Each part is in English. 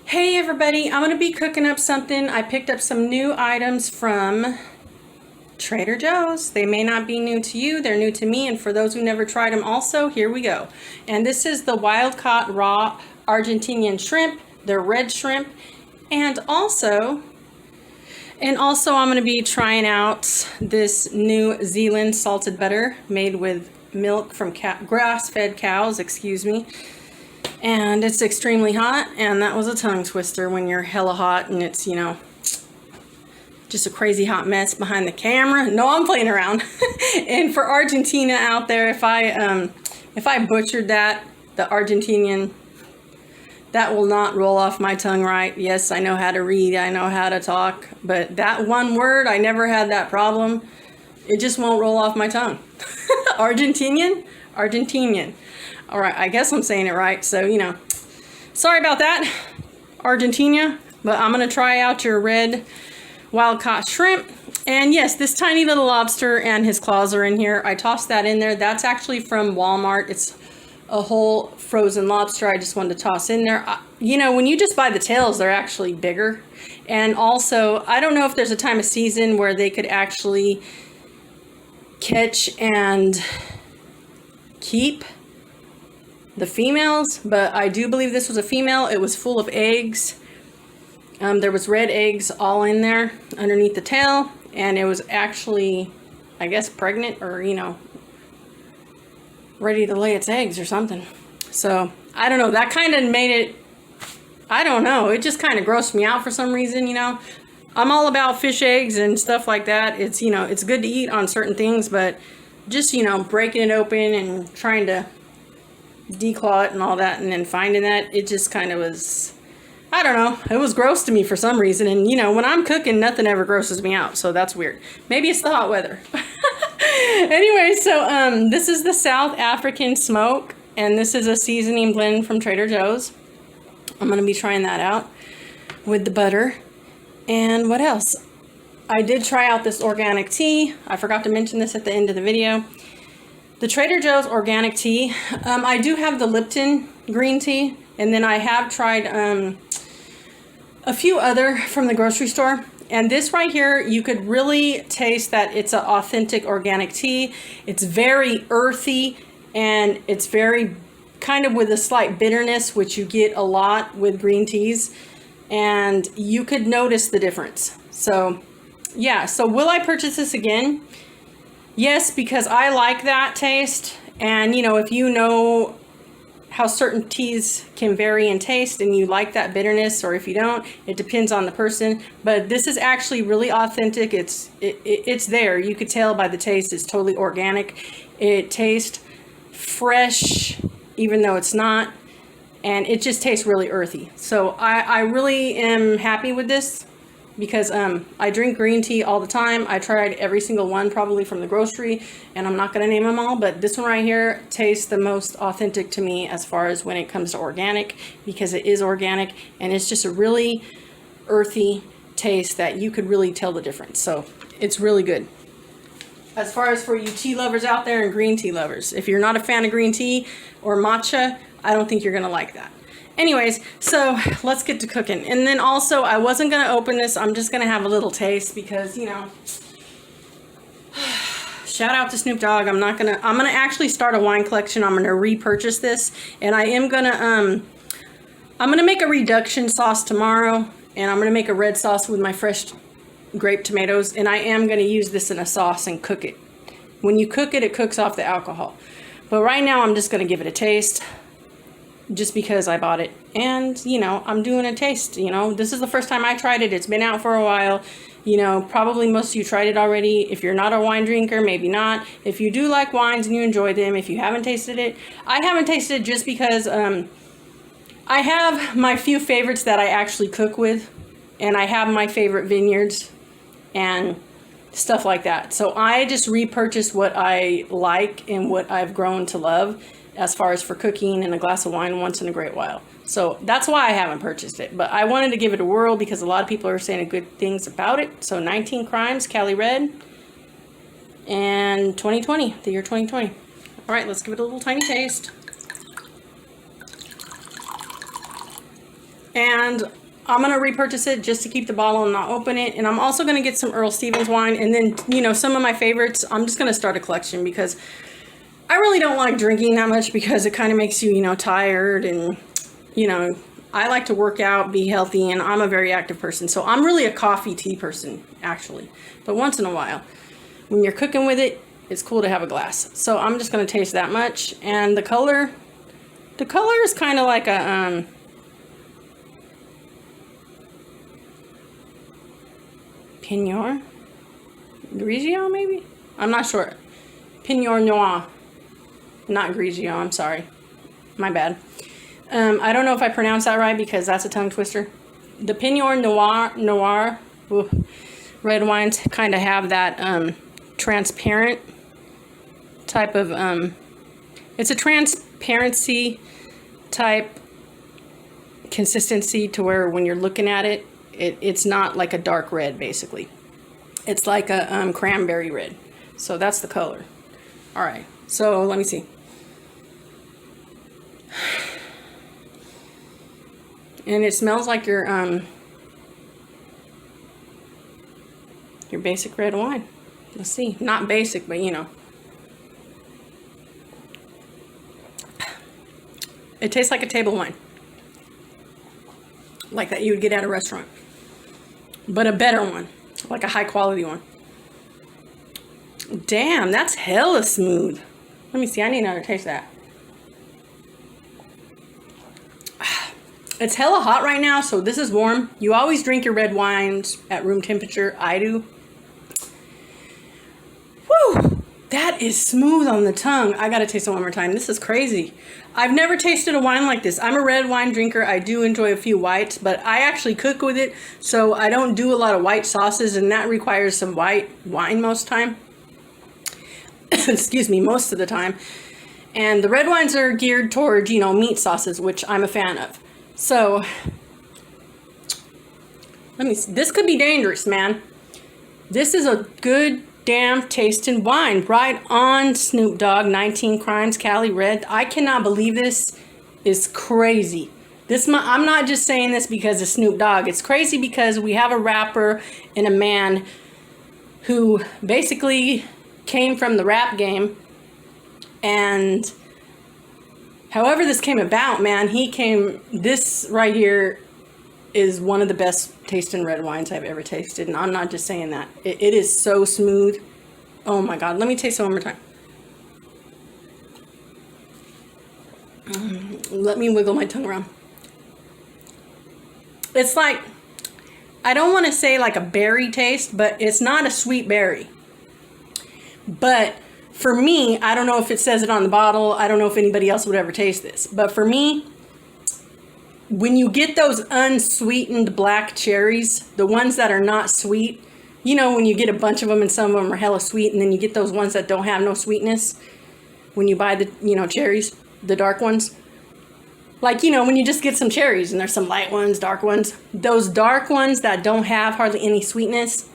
Hey everybody, I'm going to be cooking up something. I picked up some new items from Trader Joe's. They may not be new to you, they're new to me, and for those who never tried them also, here we go. And this is the wild caught raw Argentinian shrimp, they're red shrimp, and also I'm going to be trying out this New Zealand salted butter made with milk from grass-fed cows, excuse me. And it's extremely hot, and that was a tongue twister when you're hella hot and it's, you know, just a crazy hot mess behind the camera. No, I'm playing around. And for Argentina out there, if I butchered that, the Argentinian, that will not roll off my tongue right. Yes, I know how to read, I know how to talk, but that one word, I never had that problem. It just won't roll off my tongue. Argentinian. All right, I guess I'm saying it right. So, you know, sorry about that, Argentina, but I'm going to try out your red wild caught shrimp. And yes, this tiny little lobster and his claws are in here. I tossed that in there. That's actually from Walmart. It's a whole frozen lobster. I just wanted to toss in there. You know, when you just buy the tails, they're actually bigger. And also, I don't know if there's a time of season where they could actually catch and keep the females, but I do believe this was a female. It was full of eggs. There was red eggs all in there underneath the tail, and it was actually, I guess, pregnant or, you know, ready to lay its eggs or something. So, I don't know. That kind of made it, I don't know. It just kind of grossed me out for some reason, you know. I'm all about fish eggs and stuff like that. It's, you know, it's good to eat on certain things, but just, you know, breaking it open and trying to declaw it and all that and then finding that, it just kind of was, I don't know, it was gross to me for some reason. And you know, when I'm cooking, nothing ever grosses me out, so that's weird. Maybe it's the hot weather. Anyway, so this is the South African smoke, and this is a seasoning blend from Trader Joe's. I'm going to be trying that out with the butter. And what else? I did try out this organic tea. I forgot to mention this at the end of the video. The Trader Joe's organic tea. I do have the Lipton green tea, and then I have tried a few other from the grocery store. And this right here, you could really taste that it's an authentic organic tea. It's very earthy, and it's very kind of with a slight bitterness, which you get a lot with green teas. And you could notice the difference. So yeah, so will I purchase this again? Yes, because I like that taste. And, you know, if you know how certain teas can vary in taste and you like that bitterness, or if you don't, it depends on the person. But this is actually really authentic. It's there. You could tell by the taste. It's totally organic. It tastes fresh, even though it's not. And it just tastes really earthy. So I really am happy with this. Because I drink green tea all the time. I tried every single one probably from the grocery, and I'm not going to name them all, but this one right here tastes the most authentic to me as far as when it comes to organic, because it is organic, and it's just a really earthy taste that you could really tell the difference. So it's really good. As far as for you tea lovers out there and green tea lovers, if you're not a fan of green tea or matcha, I don't think you're going to like that. Anyways, so let's get to cooking. And then also, I wasn't going to open this. I'm just going to have a little taste because, you know, shout out to Snoop Dogg. I'm going to actually start a wine collection. I'm going to repurchase this. And I am going to, I'm going to make a reduction sauce tomorrow. And I'm going to make a red sauce with my fresh grape tomatoes. And I am going to use this in a sauce and cook it. When you cook it, it cooks off the alcohol. But right now, I'm just going to give it a taste. Just because I bought it, and you know, I'm doing a taste. You know, this is the first time I tried it. It's been out for a while. You know, probably most of you tried it already. If you're not a wine drinker, maybe not. If you do like wines and you enjoy them, if you haven't tasted it, I haven't tasted it just because I have my few favorites that I actually cook with, and I have my favorite vineyards and stuff like that. So I just repurchase what I like and what I've grown to love, as far as for cooking and a glass of wine once in a great while. So that's why I haven't purchased it. But I wanted to give it a whirl because a lot of people are saying good things about it. So 19 Crimes, Cali Red, and 2020, the year 2020. All right, let's give it a little tiny taste. And I'm going to repurchase it just to keep the bottle and not open it. And I'm also going to get some Earl Stevens wine. And then, you know, some of my favorites, I'm just going to start a collection because I really don't like drinking that much because it kind of makes you, you know, tired. And, you know, I like to work out, be healthy, and I'm a very active person. So I'm really a coffee tea person, actually. But once in a while, when you're cooking with it, it's cool to have a glass. So I'm just going to taste that much. And the color is kind of like a, Pinot Grigio, maybe? I'm not sure. Pinot Noir. Not Grigio, I'm sorry. My bad. I don't know if I pronounced that right because that's a tongue twister. The Pinot Noir red wines kind of have that transparent type of... it's a transparency type consistency to where when you're looking at it, it's not like a dark red, basically. It's like a cranberry red. So that's the color. All right. So let me see. And it smells like your basic red wine. Let's see. Not basic, but you know. It tastes like a table wine. Like that you would get at a restaurant. But a better one. Like a high quality one. Damn, that's hella smooth. Let me see. I need another taste of that. It's hella hot right now, so this is warm. You always drink your red wines at room temperature. I do. Woo! That is smooth on the tongue. I gotta taste it one more time. This is crazy. I've never tasted a wine like this. I'm a red wine drinker. I do enjoy a few whites, but I actually cook with it, so I don't do a lot of white sauces, and that requires some white wine most time. Excuse me, most of the time. And the red wines are geared toward, you know, meat sauces, which I'm a fan of. So, let me see. This could be dangerous, man. This is a good damn tasting wine. Right on, Snoop Dogg, 19 Crimes, Cali Red. I cannot believe this is crazy. I'm not just saying this because of Snoop Dogg. It's crazy because we have a rapper and a man who basically came from the rap game. And however this came about, man, this right here is one of the best tasting red wines I've ever tasted. And I'm not just saying that. It is so smooth. Oh my God. Let me taste it one more time. Let me wiggle my tongue around. It's like, I don't want to say like a berry taste, but it's not a sweet berry. But for me, I don't know if it says it on the bottle. I don't know if anybody else would ever taste this. But for me, when you get those unsweetened black cherries, the ones that are not sweet, you know, when you get a bunch of them and some of them are hella sweet, and then you get those ones that don't have no sweetness when you buy the, you know, cherries, the dark ones. Like, you know, when you just get some cherries and there's some light ones, dark ones, those dark ones that don't have hardly any sweetness,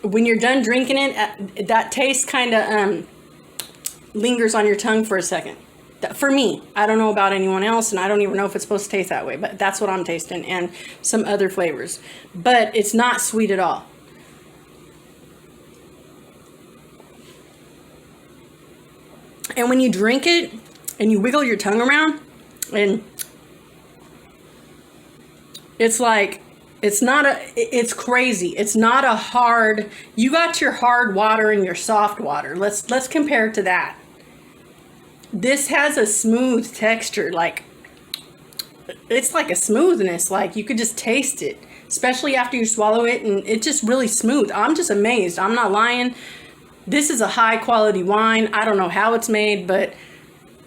when you're done drinking it, that taste kind of lingers on your tongue for a second. For me, I don't know about anyone else, and I don't even know if it's supposed to taste that way, but that's what I'm tasting, and some other flavors. But it's not sweet at all. And when you drink it, and you wiggle your tongue around, and it's like, it's crazy. It's not a hard, you got your hard water and your soft water. Let's compare it to that. This has a smooth texture, like, it's like a smoothness, like you could just taste it, especially after you swallow it, and it's just really smooth. I'm just amazed. I'm not lying. This is a high quality wine. I don't know how it's made, but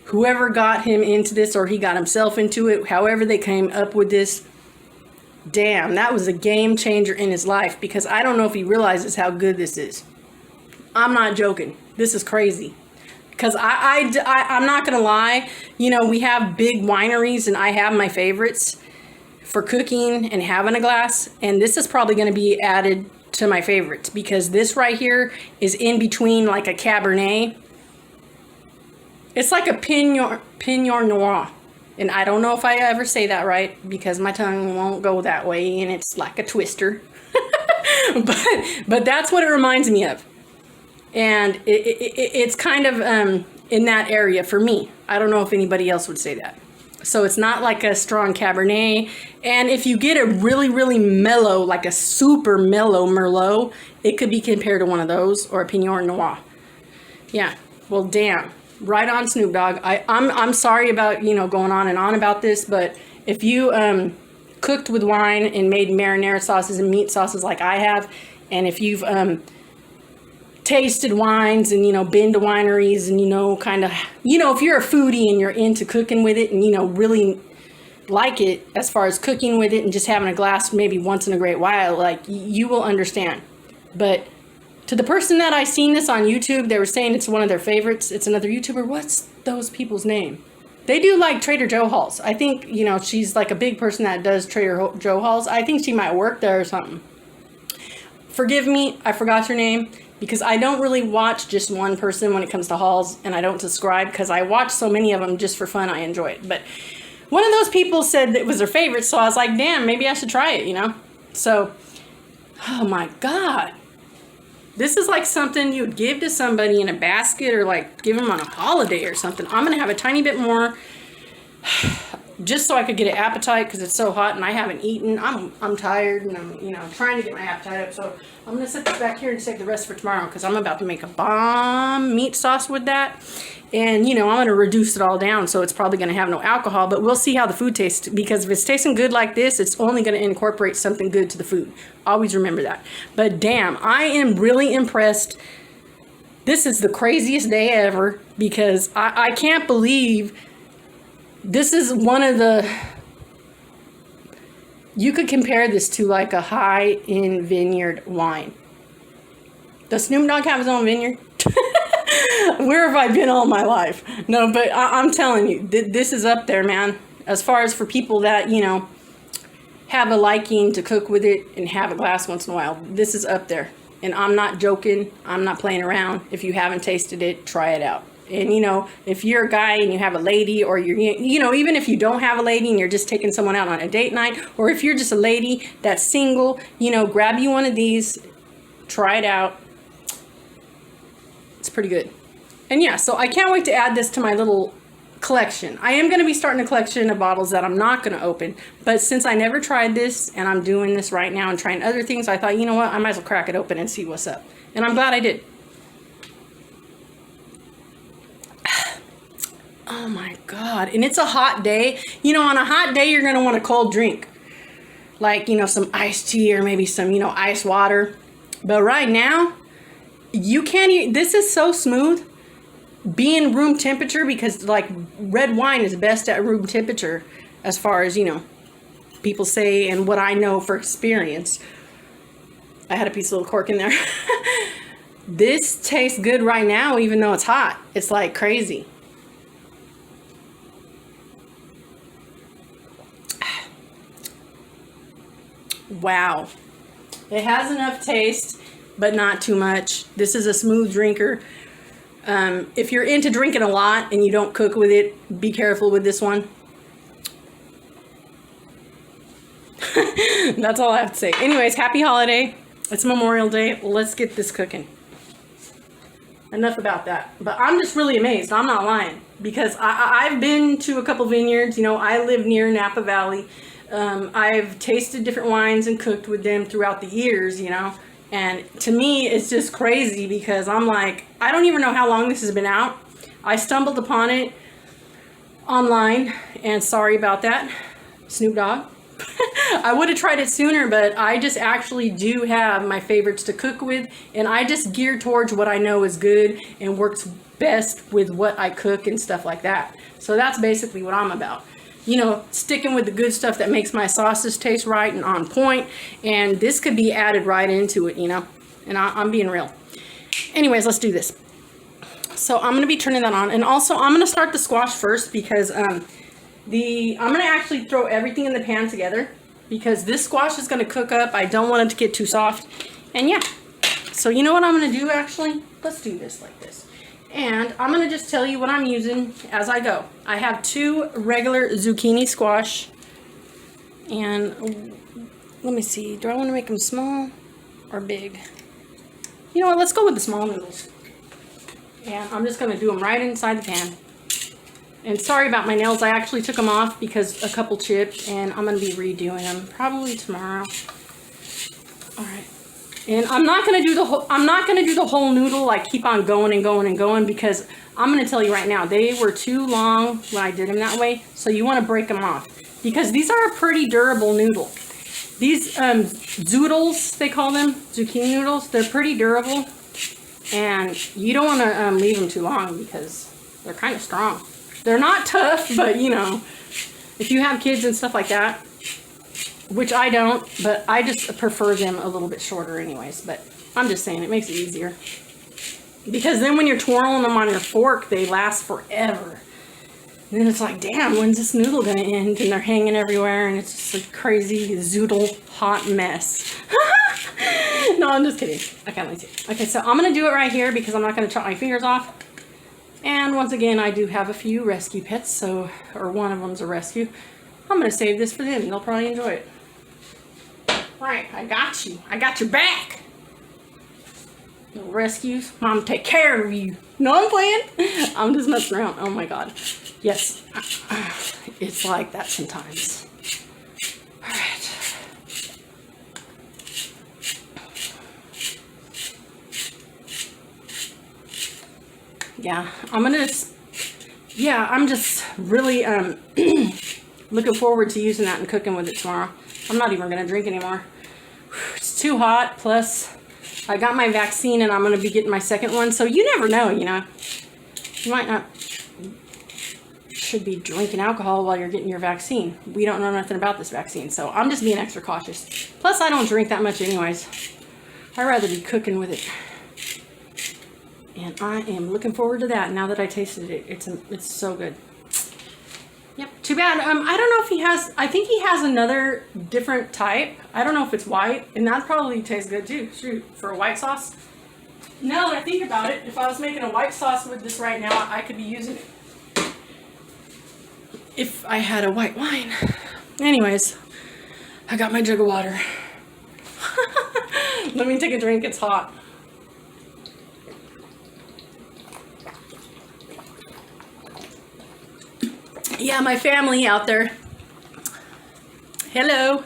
whoever got him into this, or he got himself into it, however they came up with this, damn, that was a game changer in his life, because I don't know if he realizes how good this is. I'm not joking. This is crazy. Because I'm not going to lie, you know, we have big wineries, and I have my favorites for cooking and having a glass. And this is probably going to be added to my favorites, because this right here is in between like a Cabernet. It's like a Pinot Noir. And I don't know if I ever say that right because my tongue won't go that way and it's like a twister. but that's what it reminds me of. And it's kind of in that area for me. I don't know if anybody else would say that. So it's not like a strong Cabernet. And if you get a really, really mellow, like a super mellow Merlot, it could be compared to one of those or a Pinot Noir. Yeah, well, damn. Right on, Snoop Dogg. I'm sorry about, you know, going on and on about this, but if you cooked with wine and made marinara sauces and meat sauces like I have, and if you've tasted wines and, you know, been to wineries and, you know, kind of, you know, if you're a foodie and you're into cooking with it and, you know, really like it as far as cooking with it and just having a glass maybe once in a great while, like, you will understand. But to the person that I seen this on YouTube, they were saying it's one of their favorites. It's another YouTuber. What's those people's name? They do like Trader Joe hauls. I think, you know, she's like a big person that does Trader Joe hauls. I think she might work there or something. Forgive me, I forgot your name, because I don't really watch just one person when it comes to hauls, and I don't subscribe because I watch so many of them just for fun. I enjoy it. But one of those people said that it was their favorite, so I was like, damn, maybe I should try it, you know? So, oh my God. This is like something you'd give to somebody in a basket or like give them on a holiday or something. I'm going to have a tiny bit more just so I could get an appetite because it's so hot and I haven't eaten. I'm tired and I'm, you know, trying to get my appetite up. So I'm going to set this back here and save the rest for tomorrow because I'm about to make a bomb meat sauce with that. And, you know, I'm going to reduce it all down, so it's probably going to have no alcohol, but we'll see how the food tastes, because if it's tasting good like this, it's only going to incorporate something good to the food. Always remember that. But damn, I am really impressed. This is the craziest day ever, because I can't believe this is one of the... You could compare this to like a high-end vineyard wine. Does Snoop Dogg have his own vineyard? Where have I been all my life? No, but I'm telling you, this is up there, man. As far as for people that, you know, have a liking to cook with it and have a glass once in a while, this is up there. And I'm not joking. I'm not playing around. If you haven't tasted it, try it out. And, you know, if you're a guy and you have a lady, or you're, you know, even if you don't have a lady and you're just taking someone out on a date night, or if you're just a lady that's single, you know, grab you one of these, try it out. It's pretty good. And yeah, so I can't wait to add this to my little collection. I am going to be starting a collection of bottles that I'm not going to open. But since I never tried this and I'm doing this right now and trying other things, I thought, you know what, I might as well crack it open and see what's up. And I'm glad I did. Oh my God. And it's a hot day. You know, on a hot day, you're going to want a cold drink. Like, you know, some iced tea or maybe some, you know, ice water. But right now, you can't eat. This is so smooth. Being room temperature, because like red wine is best at room temperature as far as, you know, people say, and what I know for experience. I had a piece of little cork in there. This tastes good right now, even though it's hot. It's like crazy. Wow. It has enough taste, but not too much. This is a smooth drinker. If you're into drinking a lot and you don't cook with it, be careful with this one. That's all I have to say. Anyways, happy holiday. It's Memorial Day. Let's get this cooking. Enough about that. But I'm just really amazed. I'm not lying. Because I've been to a couple vineyards. You know, I live near Napa Valley. I've tasted different wines and cooked with them throughout the years, you know. And to me, it's just crazy because I'm like, I don't even know how long this has been out. I stumbled upon it online, and sorry about that, Snoop Dogg. I would have tried it sooner, but I just actually do have my favorites to cook with, and I just gear towards what I know is good and works best with what I cook and stuff like that. So that's basically what I'm about. You know, sticking with the good stuff that makes my sauces taste right and on point. And this could be added right into it, you know. And I'm being real. Anyways, let's do this. So I'm going to be turning that on. And also, I'm going to start the squash first because I'm going to actually throw everything in the pan together. Because this squash is going to cook up. I don't want it to get too soft. And yeah. So you know what I'm going to do, actually? Let's do this like this. And I'm going to just tell you what I'm using as I go. I have 2 regular zucchini squash. And let me see. Do I want to make them small or big? You know what? Let's go with the small noodles. And I'm just going to do them right inside the pan. And sorry about my nails. I actually took them off because a couple chipped. And I'm going to be redoing them probably tomorrow. All right. And I'm not going to do the whole noodle, like keep on going and going and going, because I'm going to tell you right now, they were too long when I did them that way. So you want to break them off, because these are a pretty durable noodle. These zoodles, they call them, zucchini noodles, they're pretty durable, and you don't want to leave them too long because they're kind of strong. They're not tough, but you know, if you have kids and stuff like that, which I don't, but I just prefer them a little bit shorter anyways. But I'm just saying, it makes it easier. Because then when you're twirling them on your fork, they last forever. And then it's like, damn, when's this noodle going to end? And they're hanging everywhere, and it's just a crazy zoodle hot mess. No, I'm just kidding. Okay, let me see. Okay, so I'm going to do it right here because I'm not going to chop my fingers off. And once again, I do have a few rescue pets, so, or one of them's a rescue. I'm going to save this for them. They'll probably enjoy it. Right, I got you. I got your back. Little rescues. Mom, take care of you. No, I'm playing. I'm just messing around. Oh my God. Yes. It's like that sometimes. All right. Yeah, I'm just really looking forward to using that and cooking with it tomorrow. I'm not even going to drink anymore. It's too hot. Plus, I got my vaccine and I'm going to be getting my second one. So you never know, you know. You might not should be drinking alcohol while you're getting your vaccine. We don't know nothing about this vaccine. So I'm just being extra cautious. Plus, I don't drink that much anyways. I'd rather be cooking with it. And I am looking forward to that now that I tasted it. It's so good. Yep, too bad. I don't know if he has, I think he has another different type. I don't know if it's white, and that probably tastes good too. Shoot, for a white sauce. Now that I think about it, if I was making a white sauce with this right now, I could be using it. If I had a white wine. Anyways, I got my jug of water. Let me take a drink, it's hot. Yeah, my family out there. Hello.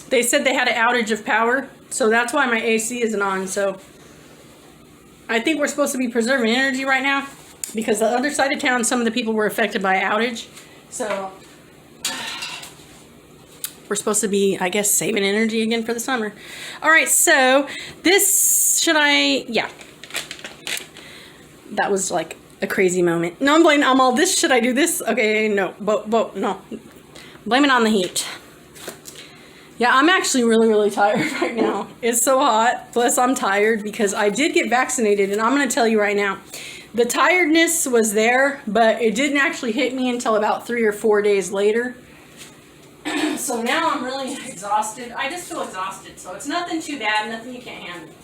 They said they had an outage of power, so that's why my AC isn't on. So I think we're supposed to be preserving energy right now because the other side of town, some of the people were affected by outage. So we're supposed to be, I guess, saving energy again for the summer. All right, so this, yeah. That was like a crazy moment. No, I'm blaming on all this. Should I do this? Okay, no. No. Blame it on the heat. Yeah, I'm actually really, really tired right now. It's so hot. Plus, I'm tired because I did get vaccinated. And I'm going to tell you right now, the tiredness was there, but it didn't actually hit me until about 3 or 4 days later. So now I'm really exhausted. I just feel exhausted. So it's nothing too bad. Nothing you can't handle.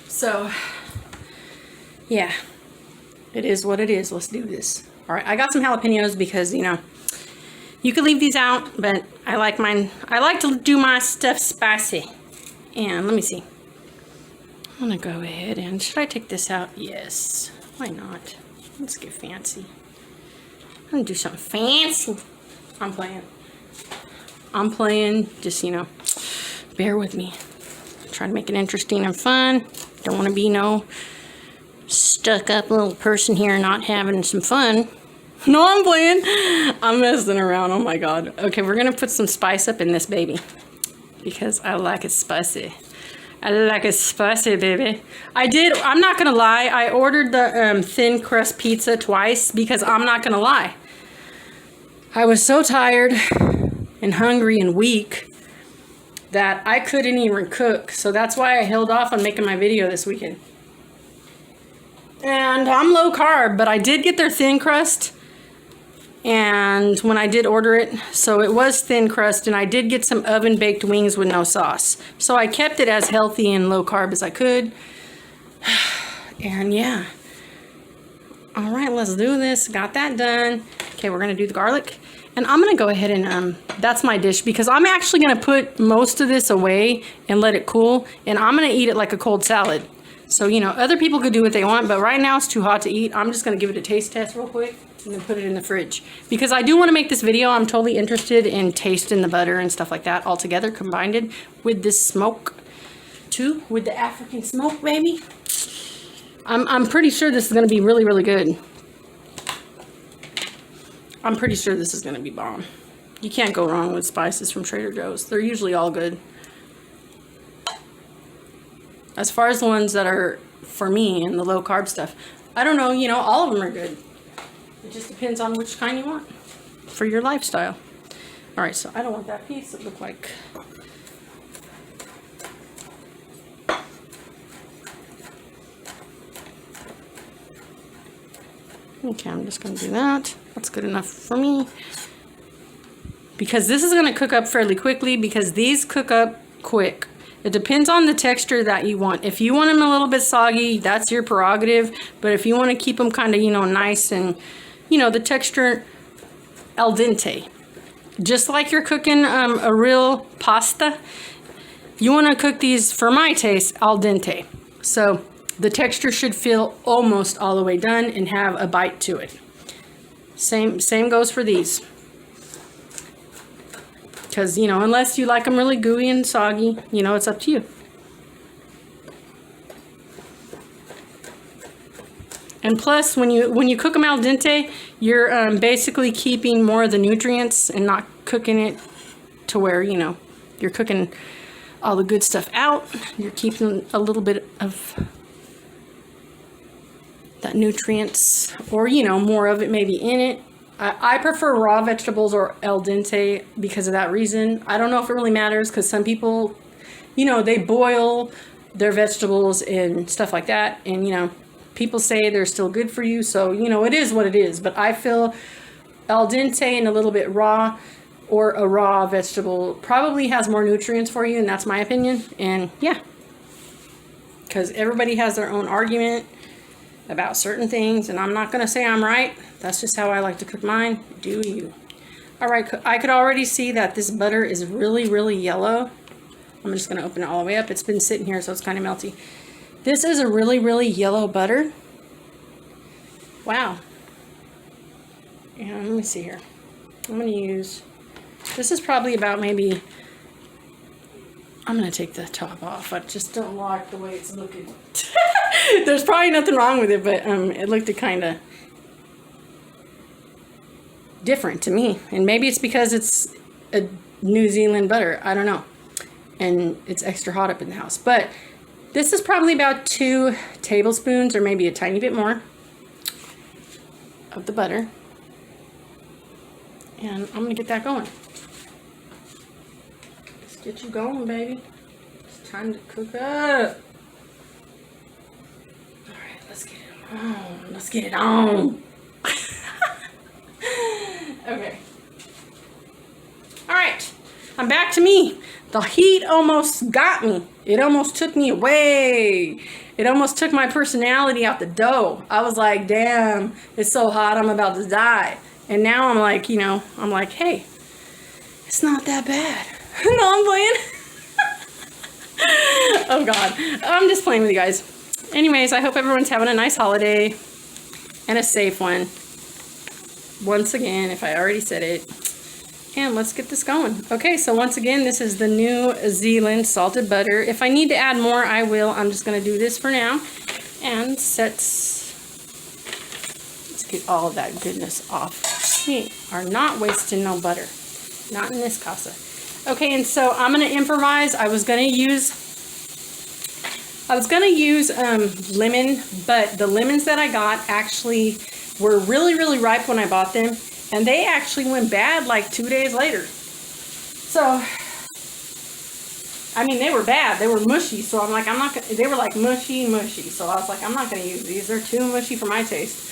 So, yeah, it is what it is. Let's do this. All right, I got some jalapenos because, you know, you could leave these out, but I like mine. I like to do my stuff spicy. And let me see. I'm going to go ahead and, should I take this out? Yes. Why not? Let's get fancy. I'm going to do something fancy. I'm playing. Just, you know, bear with me. Trying to make it interesting and fun. Don't want to be no stuck up little person here not having some fun. No, I'm playing. I'm messing around. Oh my God. Okay, we're going to put some spice up in this baby. Because I like it spicy. I like it spicy, baby. I'm not going to lie. I ordered the thin crust pizza twice because I'm not going to lie. I was so tired and hungry and weak that I couldn't even cook. So that's why I held off on making my video this weekend. And I'm low carb, but I did get their thin crust. And when I did order it, so it was thin crust, and I did get some oven baked wings with no sauce. So I kept it as healthy and low carb as I could. And yeah. All right, let's do this. Got that done. Okay, we're gonna do the garlic. And I'm gonna go ahead and, that's my dish, because I'm actually gonna put most of this away and let it cool. And I'm gonna eat it like a cold salad. So, you know, other people could do what they want, but right now it's too hot to eat. I'm just gonna give it a taste test real quick and then put it in the fridge. Because I do wanna make this video. I'm totally interested in tasting the butter and stuff like that all together, combined with this smoke too, with the African smoke, baby. I'm pretty sure this is gonna be really, really good. I'm pretty sure this is gonna be bomb. You can't go wrong with spices from Trader Joe's. They're usually all good. As far as the ones that are for me and the low carb stuff, I don't know, you know, all of them are good. It just depends on which kind you want for your lifestyle. All right, so I don't want that piece. It looked like. Okay, I'm just gonna do that. That's good enough for me. Because this is gonna cook up fairly quickly, because these cook up quick. It depends on the texture that you want. If you want them a little bit soggy, that's your prerogative. But if you want to keep them kind of, you know, nice and, you know, the texture al dente. Just like you're cooking a real pasta, you want to cook these, for my taste, al dente. So the texture should feel almost all the way done and have a bite to it. Same goes for these. Because, you know, unless you like them really gooey and soggy, you know, it's up to you. And plus, when you cook them al dente, you're basically keeping more of the nutrients and not cooking it to where, you know, you're cooking all the good stuff out. You're keeping a little bit of that nutrients, or, you know, more of it maybe in it. I prefer raw vegetables or al dente because of that reason. I don't know if it really matters, because some people, you know, they boil their vegetables and stuff like that. And, you know, people say they're still good for you. So, you know, it is what it is. But I feel al dente and a little bit raw, or a raw vegetable, probably has more nutrients for you. And that's my opinion. And yeah, because everybody has their own argument about certain things, and I'm not going to say I'm right. That's just how I like to cook mine. Do you? All right, I could already see that this butter is really, really yellow. I'm just going to open it all the way up. It's been sitting here, so it's kind of melty. This is a really, really yellow butter. Wow. Yeah, let me see here. I'm going to use, this is probably about maybe, I'm going to take the top off. I just don't like the way it's looking. There's probably nothing wrong with it, but it looked kind of different to me. And maybe it's because it's a New Zealand butter. I don't know. And it's extra hot up in the house. But this is probably about 2 tablespoons, or maybe a tiny bit more, of the butter. And I'm going to get that going. Let's get you going, baby. It's time to cook up. Let's get it on. Okay. All right. I'm back to me. The heat almost got me. It almost took me away. It almost took my personality out the dough. I was like, damn, it's so hot, I'm about to die. And now I'm like, you know, I'm like, hey, it's not that bad. No, I'm playing. Oh, God. I'm just playing with you guys. Anyways, I hope everyone's having a nice holiday and a safe one. Once again, if I already said it. And let's get this going. Okay, so once again, this is the New Zealand salted butter. If I need to add more, I will. I'm just going to do this for now. And let's get all of that goodness off. We are not wasting no butter. Not in this casa. Okay, and so I'm going to improvise. I was going to use lemon, but the lemons that I got actually were really, really ripe when I bought them, and they actually went bad like 2 days later. So, I mean, they were bad. They were mushy, so I'm like, I'm not gonna, they were like mushy. So I was like, I'm not going to use these. They're too mushy for my taste.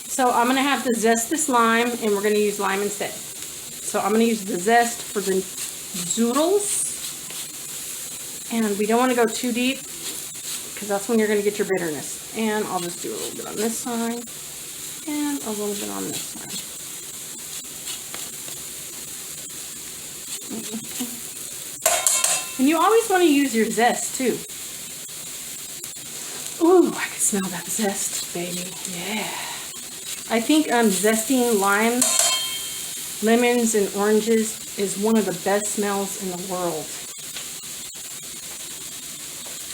So I'm going to have to zest this lime, and we're going to use lime instead. So I'm going to use the zest for the zoodles. And we don't want to go too deep, because that's when you're going to get your bitterness. And I'll just do a little bit on this side, and a little bit on this side. And you always want to use your zest too. Ooh, I can smell that zest, baby. Yeah. I think zesting limes, lemons, and oranges is one of the best smells in the world.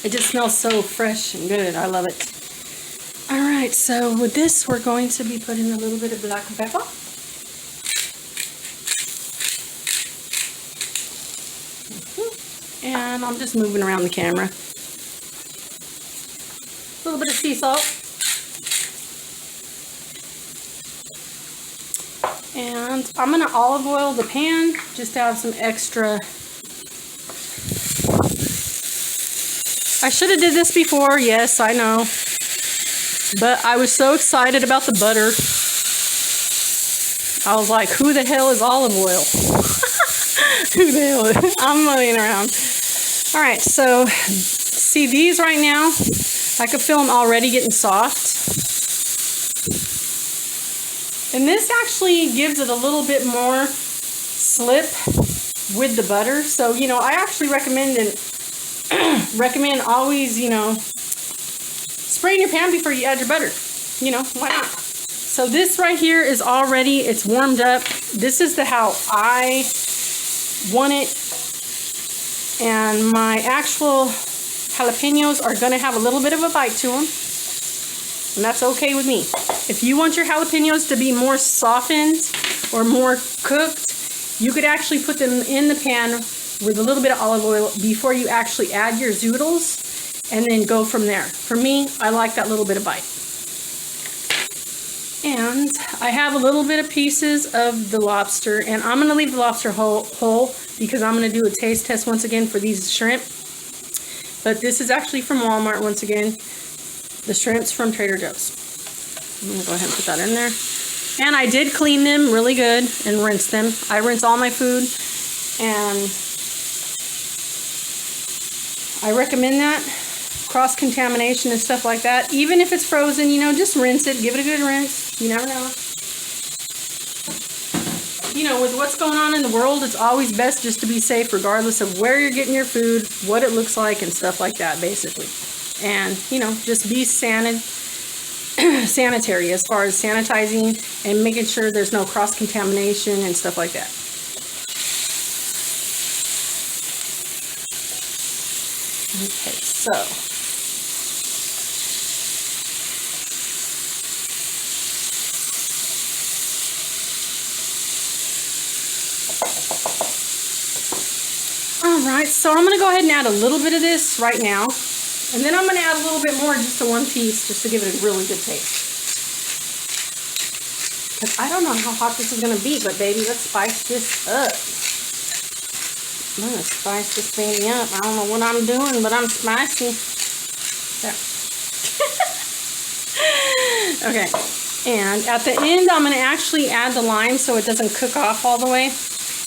It just smells so fresh and good. I love it. All right, so with this, we're going to be putting a little bit of black pepper. And I'm just moving around the camera. A little bit of sea salt. And I'm going to olive oil the pan just to have some extra. I should have did this before, yes, I know. But I was so excited about the butter. I was like, who the hell is olive oil? Who the hell is I'm laying around. All right, so see these right now? I can feel them already getting soft. And this actually gives it a little bit more slip with the butter. So, you know, I actually recommend always, you know, spraying your pan before you add your butter. You know, why not? So this right here is already, it's warmed up. This is how I want it. And my actual jalapenos are going to have a little bit of a bite to them. And that's okay with me. If you want your jalapenos to be more softened or more cooked, you could actually put them in the pan with a little bit of olive oil before you actually add your zoodles, and then go from there. For me, I like that little bit of bite. And I have a little bit of pieces of the lobster, and I'm going to leave the lobster whole because I'm going to do a taste test once again for these shrimp. But this is actually from Walmart once again. The shrimps from Trader Joe's. I'm going to go ahead and put that in there. And I did clean them really good and rinse them. I rinse all my food, and I recommend that. Cross-contamination and stuff like that. Even if it's frozen, you know, just rinse it. Give it a good rinse. You never know. You know, with what's going on in the world, it's always best just to be safe regardless of where you're getting your food, what it looks like, and stuff like that, basically. And, you know, just be sanitary as far as sanitizing and making sure there's no cross-contamination and stuff like that. Okay, so alright, so I'm going to go ahead and add a little bit of this right now. And then I'm going to add a little bit more just to one piece just to give it a really good taste. Because I don't know how hot this is going to be, but baby, let's spice this up. I'm going to spice this thing up. I don't know what I'm doing, but I'm spicing. There. Okay. And at the end, I'm going to actually add the lime so it doesn't cook off all the way.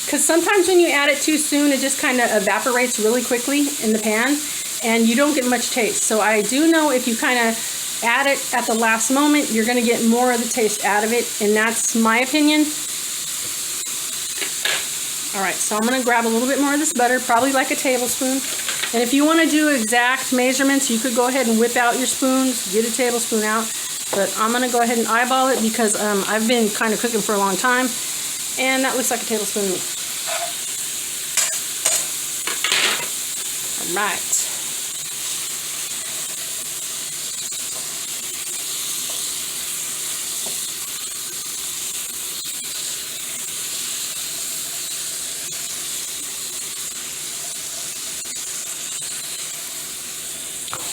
Because sometimes when you add it too soon, it just kind of evaporates really quickly in the pan. And you don't get much taste. So I do know if you kind of add it at the last moment, you're going to get more of the taste out of it. And that's my opinion. Alright, so I'm going to grab a little bit more of this butter, probably like a tablespoon. And if you want to do exact measurements, you could go ahead and whip out your spoons, get a tablespoon out. But I'm going to go ahead and eyeball it because I've been kind of cooking for a long time. And that looks like a tablespoon to me. Alright.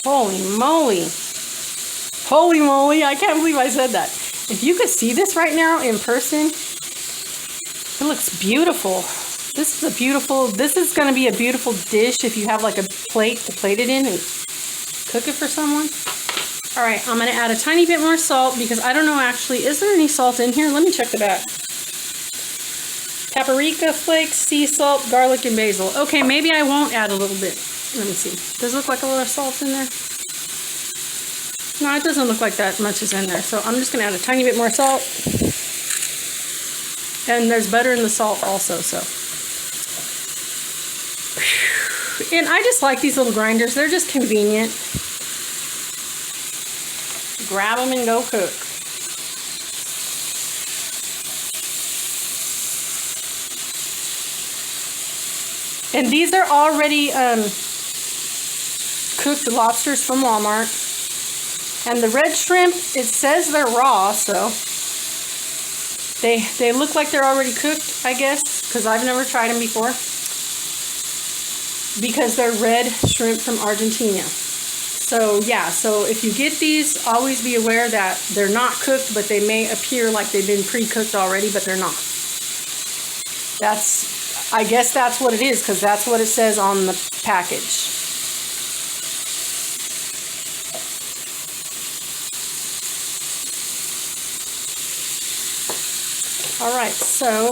Holy moly. Holy moly, I can't believe I said that. If you could see this right now in person, it looks beautiful. This is going to be a beautiful dish if you have like a plate to plate it in and cook it for someone. All right, I'm gonna add a tiny bit more salt because I don't know actually, is there any salt in here? Let me check the back. Paprika flakes, sea salt, garlic, and basil. Okay, maybe I won't add a little bit. Let me see. Does it look like a little salt in there? No, it doesn't look like that much is in there. So I'm just gonna add a tiny bit more salt. And there's butter in the salt also, so. And I just like these little grinders. They're just convenient. Grab them and go cook. And these are already cooked lobsters from Walmart. And the red shrimp, it says they're raw, so they look like they're already cooked, I guess, because I've never tried them before. Because they're red shrimp from Argentina. So yeah, so if you get these, always be aware that they're not cooked, but they may appear like they've been pre-cooked already, but they're not. I guess that's what it is, because that's what it says on the package. All right, so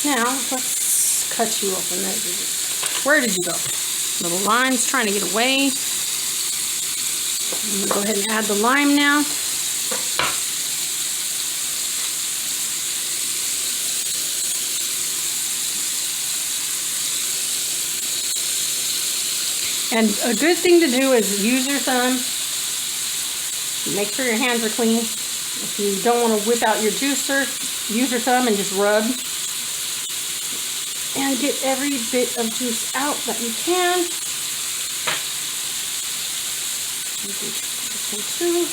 now let's cut you open. Where did you go? Little lime's trying to get away. I'm gonna go ahead and add the lime now. And a good thing to do is use your thumb. Make sure your hands are clean. If you don't want to whip out your juicer, use your thumb and just rub. And get every bit of juice out that you can. This one too.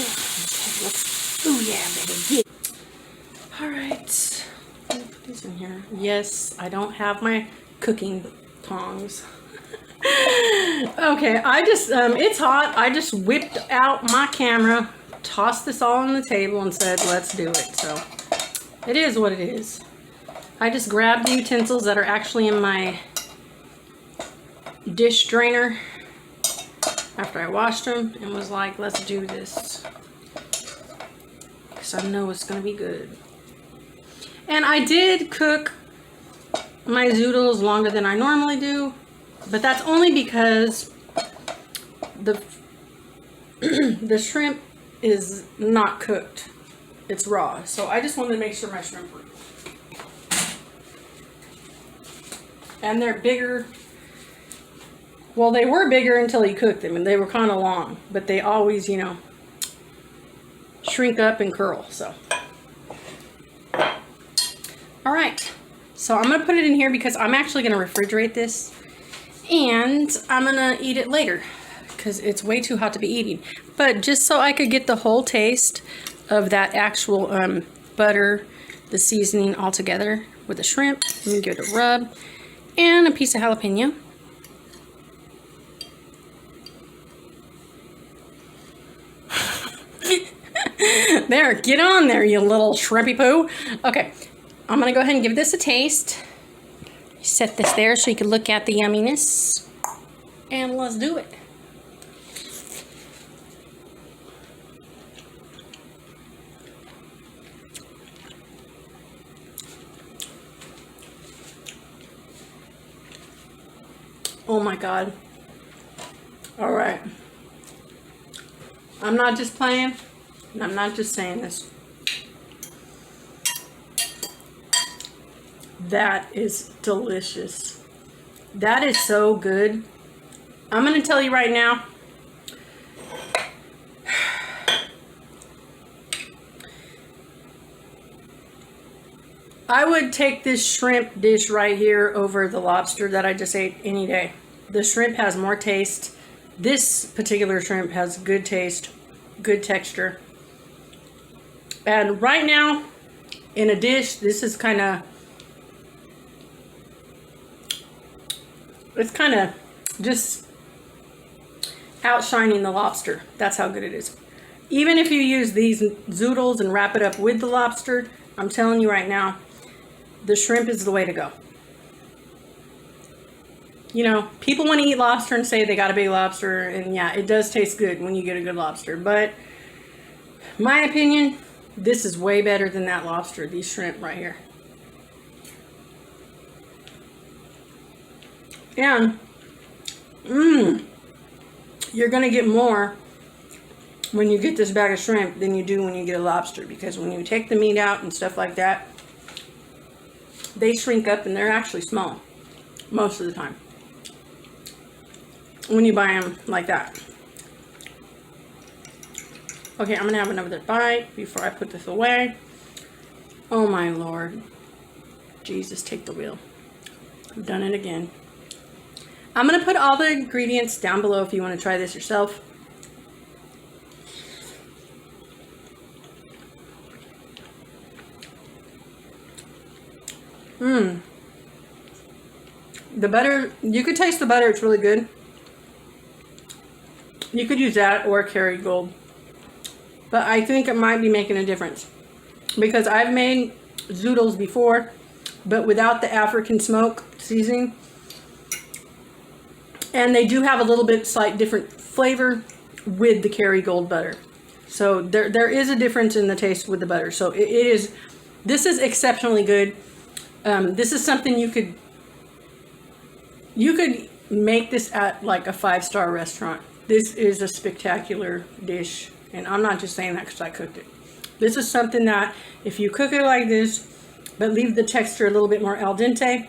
Okay, let's, oh yeah, baby, get. All right. Put these in here. Yes, I don't have my cooking tongs. Okay, I just, it's hot. I just whipped out my camera, tossed this all on the table and said, let's do it. So it is what it is. I just grabbed the utensils that are actually in my dish drainer after I washed them and was like, let's do this. Because I know it's going to be good. And I did cook my zoodles longer than I normally do, but that's only because the the shrimp is not cooked. It's raw. So I just wanted to make sure my shrimp were. And they're bigger. Well, they were bigger until you cooked them, and they were kind of long, but they always, you know, shrink up and curl, so. All right, so I'm gonna put it in here because I'm actually gonna refrigerate this and I'm gonna eat it later because it's way too hot to be eating. But just so I could get the whole taste of that actual butter, the seasoning all together with the shrimp, let me give it a rub and a piece of jalapeno. There, get on there, you little shrimpy poo. Okay. I'm gonna go ahead and give this a taste. Set this there so you can look at the yumminess. And let's do it. Oh my God. All right. I'm not just playing, and I'm not just saying this. That is delicious. That is so good. I'm going to tell you right now. I would take this shrimp dish right here over the lobster that I just ate any day. The shrimp has more taste. This particular shrimp has good taste, good texture. And right now, in a dish, this is kind of, it's kind of just outshining the lobster. That's how good it is. Even if you use these zoodles and wrap it up with the lobster, I'm telling you right now, the shrimp is the way to go. You know, people want to eat lobster and say they got a big lobster, and yeah, it does taste good when you get a good lobster. But my opinion, this is way better than that lobster, these shrimp right here. And, you're going to get more when you get this bag of shrimp than you do when you get a lobster. Because when you take the meat out and stuff like that, they shrink up and they're actually small most of the time when you buy them like that. Okay, I'm going to have another bite before I put this away. Oh my Lord. Jesus, take the wheel. I've done it again. I'm going to put all the ingredients down below if you want to try this yourself. The butter, you could taste the butter, it's really good. You could use that or Kerrygold. But I think it might be making a difference. Because I've made zoodles before, but without the African smoke seasoning. And they do have a little bit slight different flavor with the Kerrygold butter. So there is a difference in the taste with the butter. So this is exceptionally good. This is something you could make this at like a 5-star restaurant. This is a spectacular dish. And I'm not just saying that because I cooked it. This is something that if you cook it like this, but leave the texture a little bit more al dente,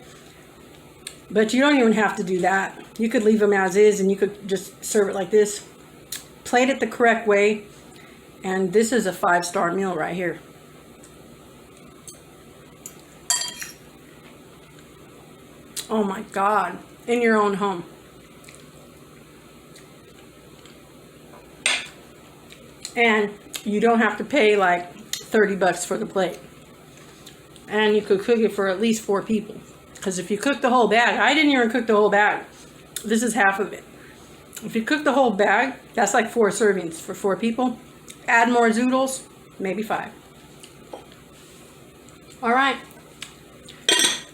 but you don't even have to do that. You could leave them as is and you could just serve it like this. Plate it the correct way. And this is a 5-star meal right here. Oh my God. In your own home. And you don't have to pay like 30 bucks for the plate. And you could cook it for at least 4 people. Because if you cook the whole bag, I didn't even cook the whole bag. This is half of it. If you cook the whole bag, that's like 4 servings for 4 people. Add more zoodles, maybe 5. All right.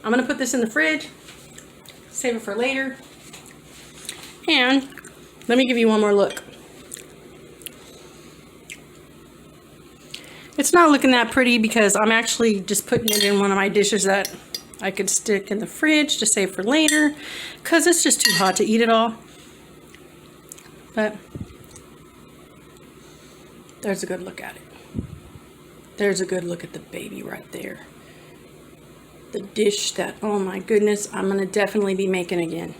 I'm going to put this in the fridge. Save it for later. And let me give you one more look. It's not looking that pretty because I'm actually just putting it in one of my dishes that I could stick in the fridge to save for later because it's just too hot to eat it all. But there's a good look at it. There's a good look at the baby right there. The dish that, oh my goodness, I'm going to definitely be making again.